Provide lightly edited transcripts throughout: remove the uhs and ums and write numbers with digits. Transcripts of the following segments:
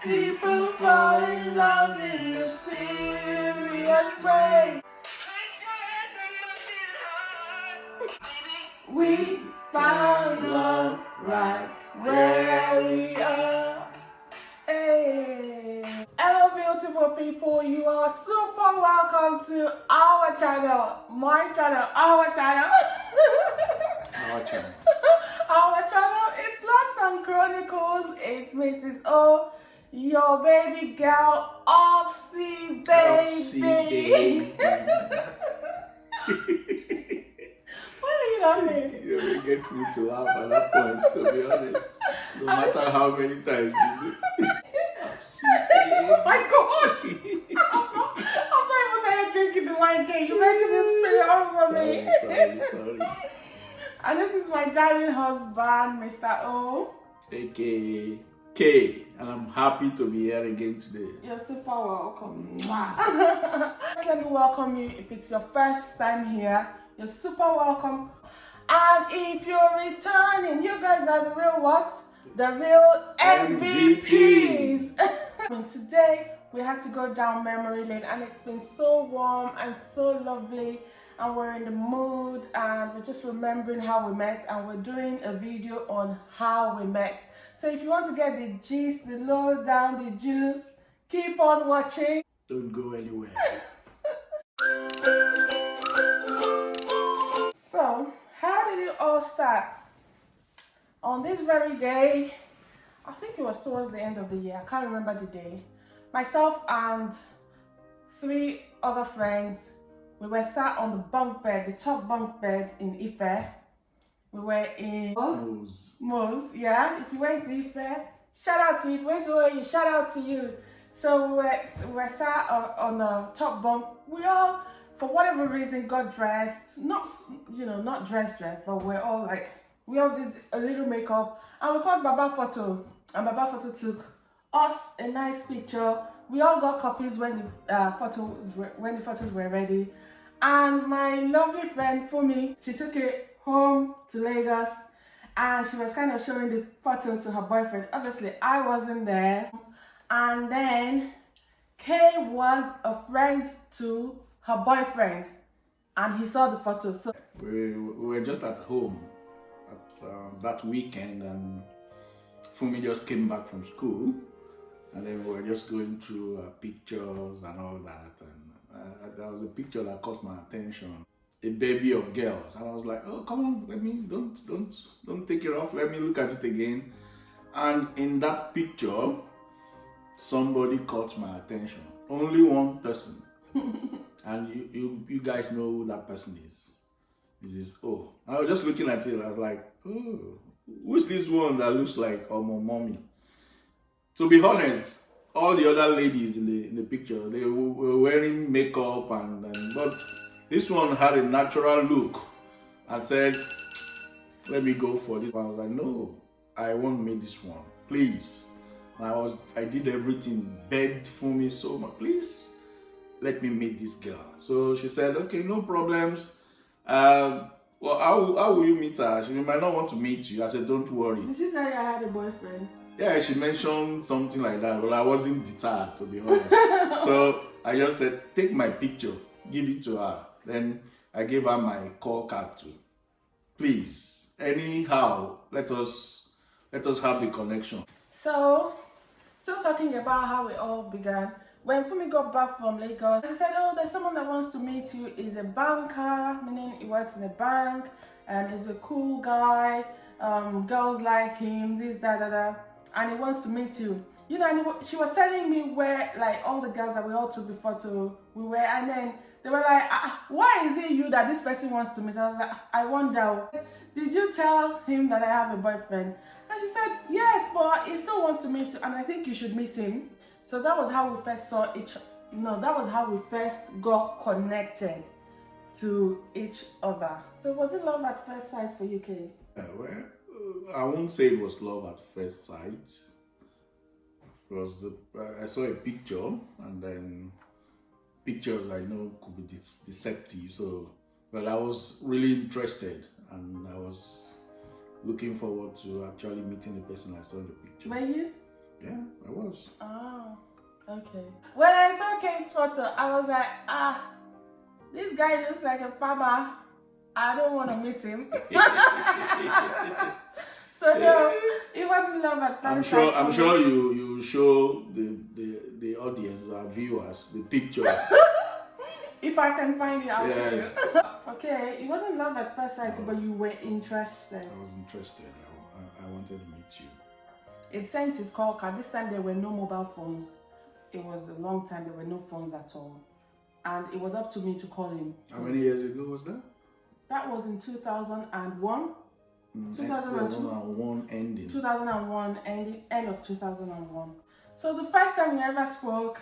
People fall in love in mysterious ways. We found love right where we are. Hey. Hello beautiful people, you are super welcome to our channel, my channel, our channel. Our channel. Our channel, it's Locks and Chronicles. It's Mrs. O, your baby girl, Opsy baby. Why are you laughing? You really get me to laugh at that point, to be honest. No matter how many times you do. Oh my god! I'm not even saying drinking the wine cake. You're making this pretty hard for me. Sorry. And this is my darling husband, Mr. O. AKA K. And I'm happy to be here again today. You're super welcome. Let me welcome you. If it's your first time here, you're super welcome. And if you're returning, you guys are the real what? The real MVPs. And today we had to go down memory lane, and it's been so warm and so lovely, and we're in the mood, and we're just remembering how we met, and we're doing a video on how we met. So if you want to get the gist, the lowdown, the juice, keep on watching. Don't go anywhere. So, how did it all start? On this very day, I think it was towards the end of the year, I can't remember the day, myself and 3 other friends, we were sat on the bunk bed, the top bunk bed in Ife. We were in Mose, yeah. If you went to Ife, shout out to you. If you went to OAU, shout out to you. So we were sat on the top bunk. We all, for whatever reason, got dressed. Not dressed, but we're all like, we all did a little makeup, and we called Baba Photo, and Baba Photo took us a nice picture. We all got copies when the photos were ready, and my lovely friend Fumi, she took it home to Lagos, and she was kind of showing the photo to her boyfriend. Obviously, I wasn't there, and then Kay was a friend to her boyfriend, and he saw the photo. So we were just at home that weekend, and Fumi just came back from school, and then we were just going through pictures and all that, and there was a picture that caught my attention, a bevy of girls, and I was like, oh, come on, let me, don't take it off, let me look at it again. And in that picture, somebody caught my attention, only one person. And you guys know who that person is. Mrs. O. I was just looking at it, I was like, oh, who's this one that looks like Omo Mommy? To be honest, all the other ladies in the picture, they were wearing makeup, but this one had a natural look and said, let me go for this one. I was like, no, I won't make this one, please. And I did everything, begged for me so much, please, let me meet this girl. So she said, okay, no problems. Well, how will you meet her? She might not want to meet you. I said, don't worry. did she tell you I had a boyfriend? Yeah, she mentioned something like that. Well, I wasn't deterred, to be honest. So I just said, take my picture, give it to her. Then I gave her my call card too. Please, anyhow, let us have the connection. So, still talking about how it all began. When Fumi got back from Lagos, she said, oh, there's someone that wants to meet you. He's a banker, meaning he works in a bank, and he's a cool guy. Girls like him, this, that, and he wants to meet you. You know, and she was telling me where, like, all the girls that we all took the photo, we were, and then they were like, why is it you that this person wants to meet? I was like, I wonder, did you tell him that I have a boyfriend? And she said, yes, but he still wants to meet you, and I think you should meet him. So that was how we first saw that was how we first got connected to each other. So was it love at first sight for you, Kay? Well, I won't say it was love at first sight. Because I saw a picture, and then pictures I know could be deceptive. So, but I was really interested, and I was looking forward to actually meeting the person I saw in the picture. Were you? Yeah, I was. Oh, okay. When I saw Kate's photo, I was like, this guy looks like a farmer. I don't want to meet him. So no, it wasn't love at first sight. I'm sure you show the audience, our viewers, the picture. If I can find it, I'll Yes. show you. Okay, it wasn't love at first sight, but you were interested. I was interested. I wanted to meet you. It sent his call card. This time there were no mobile phones. It was a long time, there were no phones at all. And it was up to me to call him. How many years ago was that? That was in 2001. 2001 ending. 2001, end of 2001. So the first time we ever spoke,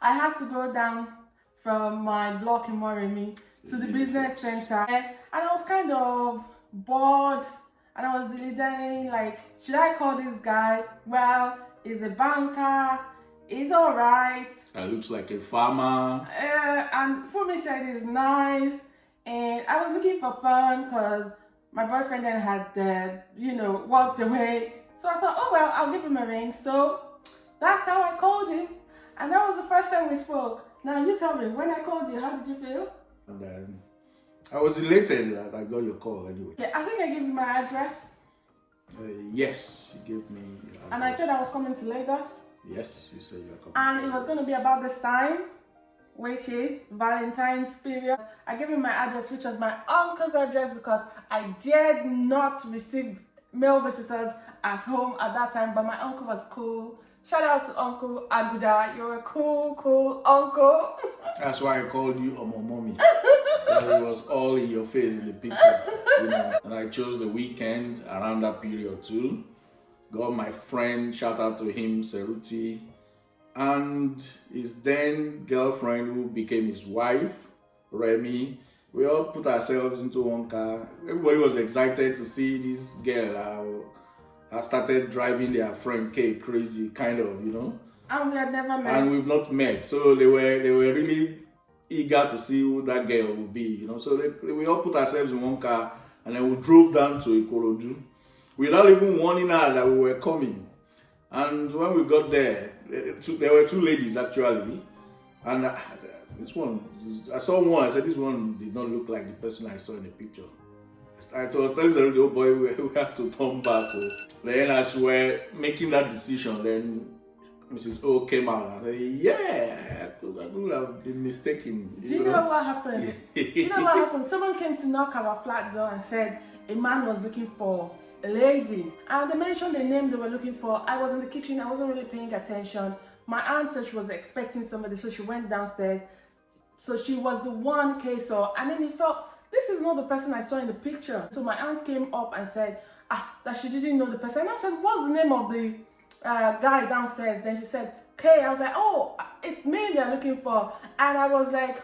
I had to go down from my block in Moremi to the business center. And I was kind of bored. And I was dilly-dallying, like, should I call this guy? Well, he's a banker. He's all right. Looks like a farmer. And Fumi said he's nice. And I was looking for fun because my boyfriend then had, walked away. So I thought, oh, well, I'll give him a ring. So that's how I called him. And that was the first time we spoke. Now, you tell me, when I called you, how did you feel? And then I was elated that I got your call anyway. Yeah, I think I gave you my address. Yes, you gave me your address. And I said I was coming to Lagos. Yes, you said you were coming. And it was going to be about this time, which is Valentine's period. I gave him my address, which was my uncle's address, because I dared not receive male visitors at home at that time, but my uncle was cool. Shout out to Uncle Aguda. You're a cool uncle. That's why I called you Omo Mommy. It was all in your face in the picture. And I chose the weekend around that period too. Got my friend, shout out to him, Seruti, and his then girlfriend who became his wife, Remy. We all put ourselves into one car. Everybody was excited to see this girl. I started driving their friend Kate crazy, kind of, And we had never met. And we've not met. So they were really eager to see who that girl would be, So we all put ourselves in one car and then we drove down to Ikorodu without even warning her that we were coming. And when we got there, there were two ladies actually. And I said, I saw one, I said, this one did not look like the person I saw in the picture. I was telling the oh boy, we have to turn back. Then as we were making that decision, then Mrs. O came out and said, yeah, I could have been mistaken. Do you know what happened? Someone came to knock our flat door and said a man was looking for a lady. And they mentioned the name they were looking for. I was in the kitchen, I wasn't really paying attention. My aunt said she was expecting somebody, so she went downstairs. So she was the one Kay saw, and then he felt, this is not the person I saw in the picture. So my aunt came up and said, that she didn't know the person. And I said, what's the name of the guy downstairs? Then she said, Kay. I was like, oh, it's me they're looking for. And I was like,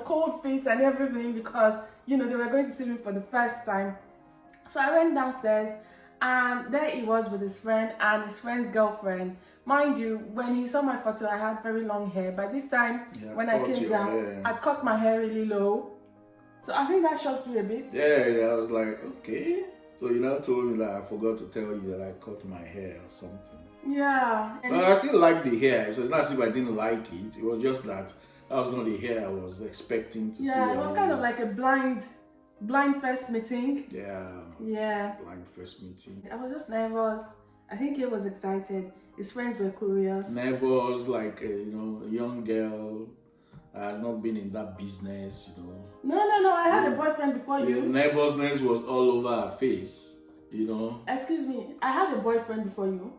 cold feet and everything because, they were going to see me for the first time. So I went downstairs and there he was with his friend and his friend's girlfriend. Mind you, when he saw my photo, I had very long hair. By this time, when I came down, I cut my hair really low. So I think that shocked you a bit. Yeah, I was like, okay. So you now told me that I forgot to tell you that I cut my hair or something. Yeah. But I still like the hair. So it's not as if I didn't like it. It was just that was not the hair I was expecting to see. Yeah, it was kind of like a blind first meeting. Yeah. Blind first meeting. I was just nervous. I think he was excited. His friends were curious. Nervous, like a young girl. Has not been in that business, No, I had a boyfriend before you. The nervousness was all over her face, Excuse me, I had a boyfriend before you.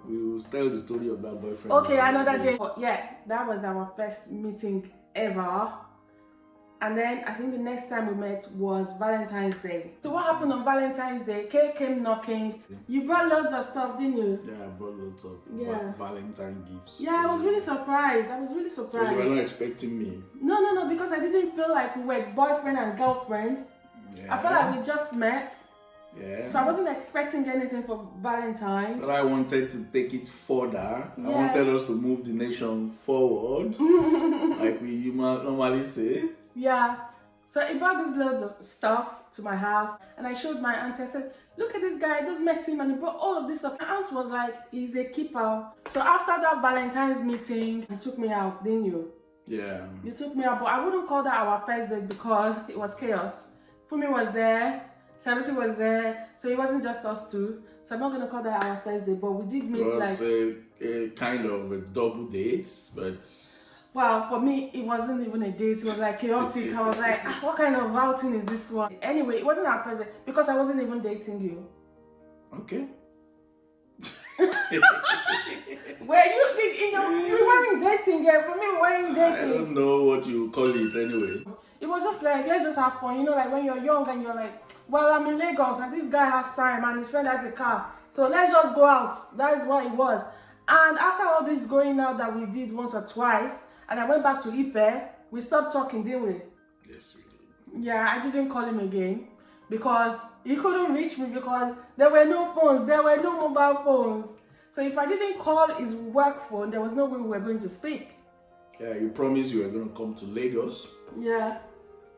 We will tell the story of that boyfriend. Okay, another day. Yeah, that was our first meeting ever. And then I think the next time we met was Valentine's Day. So what happened on Valentine's Day? Kay came knocking. You brought loads of stuff, didn't you? Yeah, I brought loads of Valentine gifts. Yeah, I was really surprised. Because you were not expecting me. No, because I didn't feel like we were boyfriend and girlfriend. Yeah. I felt like we just met. Yeah. So I wasn't expecting anything for Valentine. But I wanted to take it further. Yeah. I wanted us to move the nation forward, like we normally say. Yeah. So he bought this loads of stuff to my house and I showed my auntie. I said, look at this guy, I just met him and he brought all of this stuff. My aunt was like, he's a keeper. So after that Valentine's meeting, you took me out, didn't you? Yeah. You took me out, but I wouldn't call that our first date because it was chaos. Fumi was there, Sabiti was there, so it wasn't just us two. So I'm not gonna call that our first date, but we did meet. It was like a kind of a double date, but well, for me, it wasn't even a date. It was like chaotic. I was like, what kind of outing is this one? Anyway, it wasn't our first date because I wasn't even dating you. okay. Where you weren't dating yet. For me, we weren't I dating. don't know what you call it anyway. It was just like, let's just have fun. You know, like when you're young and you're like, well, I'm in Lagos and this guy has time and his friend has a car. So let's just go out. That is what it was. And after all this going out that we did once or twice, and I went back to Ife, we stopped talking, didn't we? Yes, we did. Yeah, I didn't call him again because he couldn't reach me because there were no phones, there were no mobile phones. So if I didn't call his work phone, there was no way we were going to speak. Yeah, you promised you were going to come to Lagos. Yeah.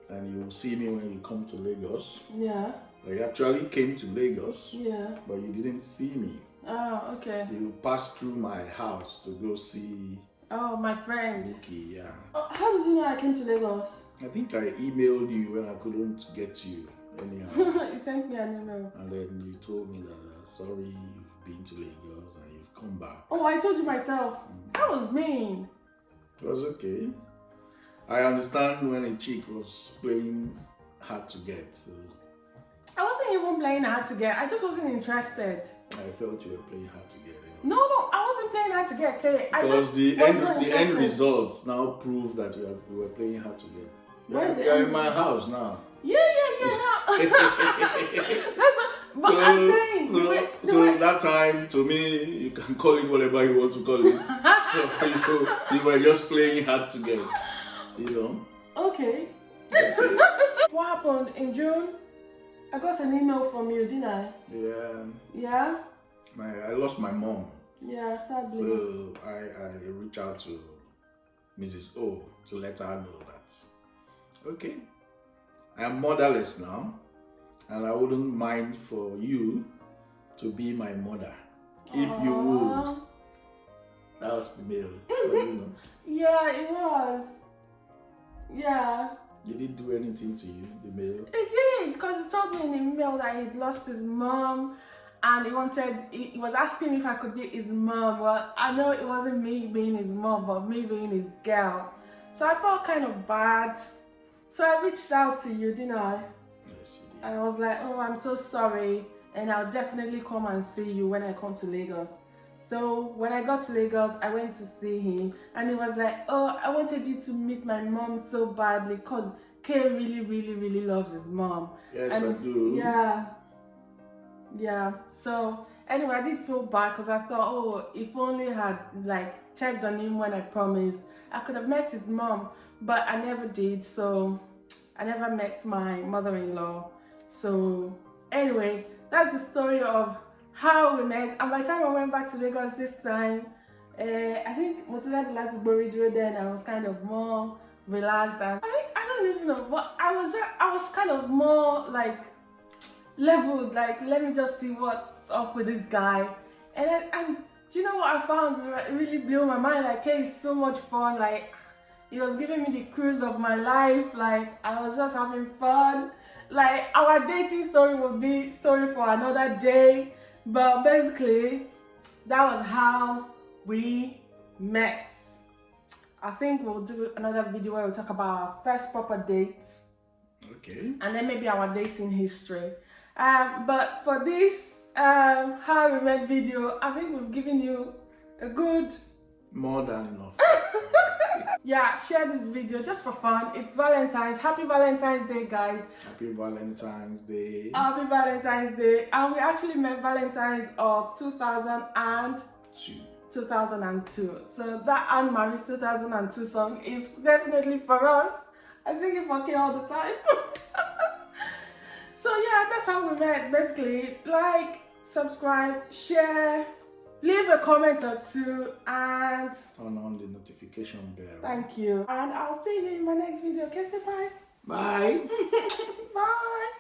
And you will see me when you come to Lagos. Yeah. You actually came to Lagos. Yeah. But you didn't see me. Oh, okay. You passed through my house to go see. Oh, my friend. Okay, yeah. Oh, how did you know I came to Lagos? I think I emailed you when I couldn't get you anyhow. You sent me an email. And then you told me that sorry, you've been to Lagos and you've come back. Oh, I told you myself. That was mean. It was okay. I understand when a chick was playing hard to get. So I wasn't even playing hard to get. I just wasn't interested. I felt you were playing hard to get. No, I wasn't playing hard to get. Okay, Because the end results now prove that you were playing hard to get. You're in my house now. Yeah. No. That's what. But I'm saying. So that time, to me, you can call it whatever you want to call it. you were just playing hard to get. You know. Okay. What happened in June? I got an email from you, didn't I? Yeah. Yeah. I lost my mom. Yeah, sadly. So I reached out to Mrs. O to let her know that, okay, I am motherless now, and I wouldn't mind for you to be my mother, if you would. That was the mail, was it not? Yeah, it was. Yeah. Did it do anything to you, the mail? It did, because he told me in the email that he'd lost his mom. And he was asking me if I could be his mom. Well, I know it wasn't me being his mom, but me being his girl. So I felt kind of bad. So I reached out to you, didn't I? Yes, you did. And I was like, oh, I'm so sorry. And I'll definitely come and see you when I come to Lagos. So when I got to Lagos, I went to see him. And he was like, oh, I wanted you to meet my mom so badly because Kay really, really, really loves his mom. Yes, and I do. Yeah, so anyway, I did feel bad because I thought, oh, if only I had like checked on him when I promised, I could have met his mom, but I never did. So I never met my mother-in-law. So anyway, that's the story of how we met. And by the time I went back to Lagos this time, I think Motivated Lati Borido, then I was kind of more relaxed, and I don't even know, but I was kind of more like leveled, like let me just see what's up with this guy. And do you know what I found? It really blew my mind. Like, hey, it's so much fun. Like, he was giving me the cruise of my life. Like, I was just having fun. Like, our dating story would be story for another day, but basically that was how we met. I think we'll do another video where we'll talk about our first proper date. Okay. And then maybe our dating history. But for this how we met video, I think we've given you a good... More than enough. Yeah, share this video just for fun. It's Valentine's. Happy Valentine's Day, guys. Happy Valentine's Day. Happy Valentine's Day. And we actually met Valentine's of 2002. So that Anne Marie's 2002 song is definitely for us. I sing it for Kay all the time. So yeah, that's how we met. Basically, like, subscribe, share, leave a comment or two, and turn on the notification bell. Thank you. And I'll see you in my next video. Okay, say bye. Bye. Bye.